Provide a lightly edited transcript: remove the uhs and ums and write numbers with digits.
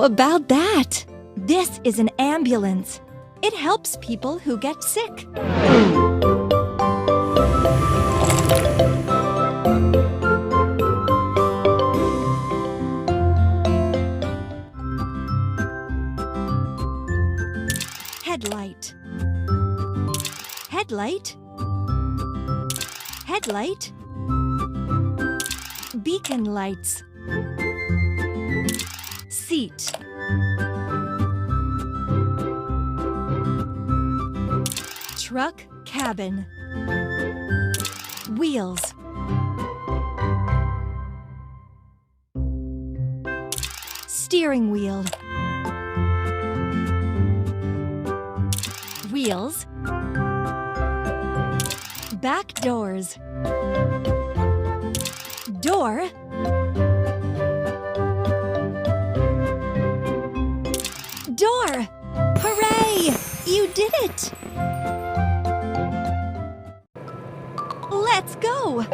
How about that? This is an ambulance. It helps people who get sick. Headlight. Headlight. Headlight. Beacon lights. Seat. Truck cabin. Wheels. Steering wheel. Wheels. Back doors. Door. Door! Hooray! You did it! Let's go!